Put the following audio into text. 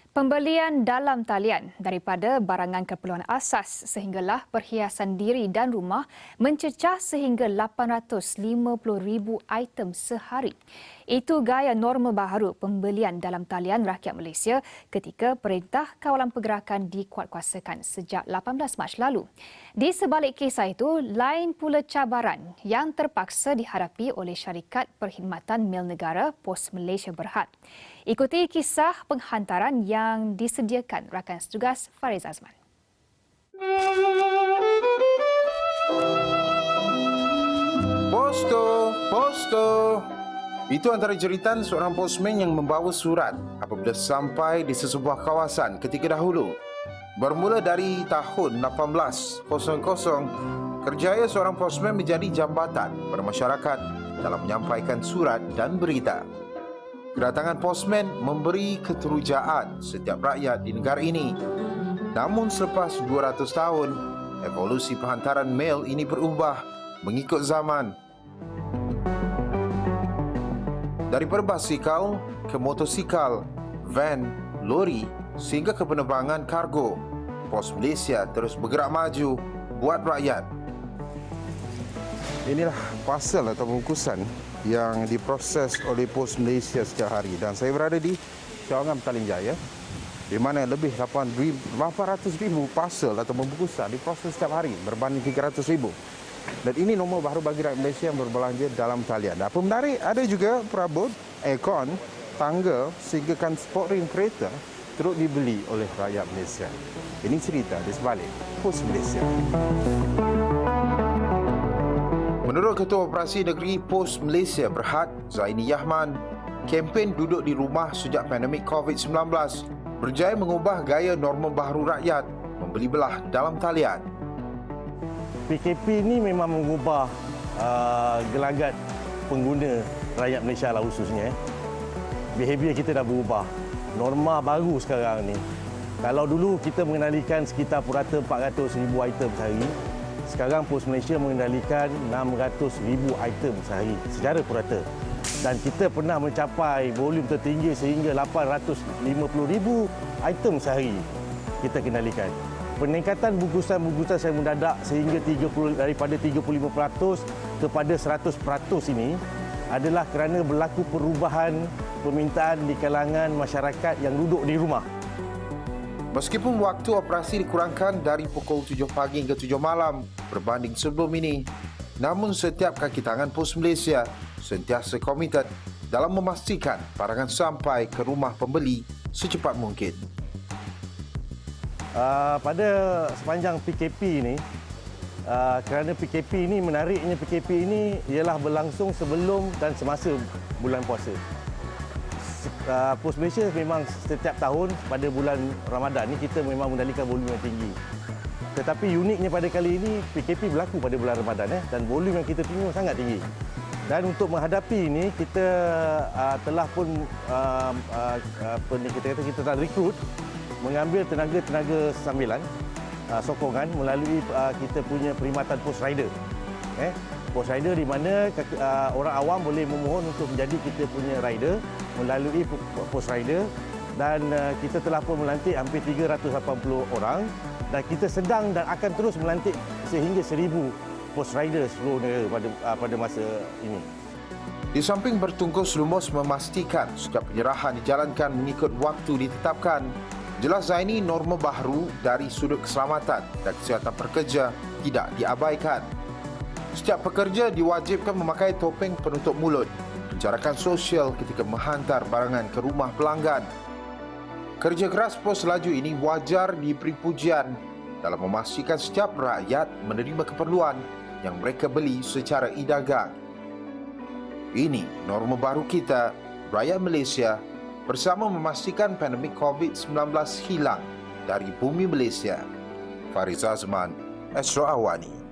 Pembelian dalam talian daripada barangan keperluan asas sehinggalah perhiasan diri dan rumah mencecah sehingga 850,000 item sehari. Itu gaya norma baharu pembelian dalam talian rakyat Malaysia ketika Perintah Kawalan Pergerakan dikuatkuasakan sejak 18 Mac lalu. Di sebalik kisah itu, lain pula cabaran yang terpaksa dihadapi oleh syarikat perkhidmatan mil negara Pos Malaysia Berhad. Ikuti kisah penghantaran yang disediakan rakan setugas Fariz Azman. Posto. Itu antara jeritan seorang postman yang membawa surat apabila sampai di sesebuah kawasan ketika dahulu. Bermula dari tahun 1800, kerjaya seorang postman menjadi jambatan pada masyarakat dalam menyampaikan surat dan berita. Kedatangan postman memberi keterujaan setiap rakyat di negara ini. Namun selepas 200 tahun, evolusi penghantaran mail ini berubah mengikut zaman. Daripada basikal ke motosikal, van, lori sehingga ke penerbangan kargo, Pos Malaysia terus bergerak maju buat rakyat. Inilah parcel atau bungkusan yang diproses oleh Pos Malaysia setiap hari, dan saya berada di Cawangan Petaling Jaya di mana lebih 800,000 parcel atau bungkusan diproses setiap hari berbanding 300,000. Dan ini nombor baru bagi rakyat Malaysia yang berbelanja dalam talian. Apa menarik, ada juga perabot, aircon, tangga sehingga sport ring kereta turut dibeli oleh rakyat Malaysia. Ini cerita di sebalik Pos Malaysia. Menurut Ketua Operasi Negeri Pos Malaysia Berhad, Zaini Yahman, kempen duduk di rumah sejak pandemik COVID-19 berjaya mengubah gaya norma baharu rakyat membeli belah dalam talian. PKP ini memang mengubah gelagat pengguna rakyat Malaysia lah khususnya. Behavior kita dah berubah. Norma baru sekarang ni. Kalau dulu kita mengendalikan sekitar purata 400,000 item sehari, sekarang Pos Malaysia mengendalikan 600,000 item sehari secara purata. Dan kita pernah mencapai volume tertinggi sehingga 850,000 item sehari kita kendalikan. Peningkatan bungkusan-bungkusan saya mendadak sehingga daripada 35% kepada 100% ini adalah kerana berlaku perubahan permintaan di kalangan masyarakat yang duduk di rumah. Meskipun waktu operasi dikurangkan dari pukul 7 pagi hingga 7 malam berbanding sebelum ini, namun setiap kaki tangan Pos Malaysia sentiasa komited dalam memastikan barangan sampai ke rumah pembeli secepat mungkin. Pada sepanjang PKP ini, kerana PKP ini, menariknya PKP ini ialah berlangsung sebelum dan semasa bulan puasa. Pos Malaysia memang setiap tahun pada bulan Ramadan ni kita memang mengendalikan volume yang tinggi. Tetapi uniknya pada kali ini PKP berlaku pada bulan Ramadan dan volume yang kita tengok sangat tinggi. Dan untuk menghadapi ini kita telah pun kita telah rekrut mengambil tenaga sambilan sokongan melalui kita punya perkhidmatan Post Rider. Post Rider di mana orang awam boleh memohon untuk menjadi kita punya rider melalui Post Rider, dan kita telah pun melantik hampir 380 orang dan kita sedang dan akan terus melantik sehingga 1,000 Post Rider seluruh negara pada masa ini. Di samping bertungkus lumus memastikan setiap penyerahan dijalankan mengikut waktu ditetapkan, jelas Zaini norma baharu dari sudut keselamatan dan kesihatan pekerja tidak diabaikan. Setiap pekerja diwajibkan memakai topeng penutup mulut, penjarakan sosial ketika menghantar barangan ke rumah pelanggan. Kerja keras pos laju ini wajar diberi pujian dalam memastikan setiap rakyat menerima keperluan yang mereka beli secara e-dagang. Ini norma baru kita, rakyat Malaysia, bersama memastikan pandemik COVID-19 hilang dari bumi Malaysia. Fariz Azman, Astro Awani.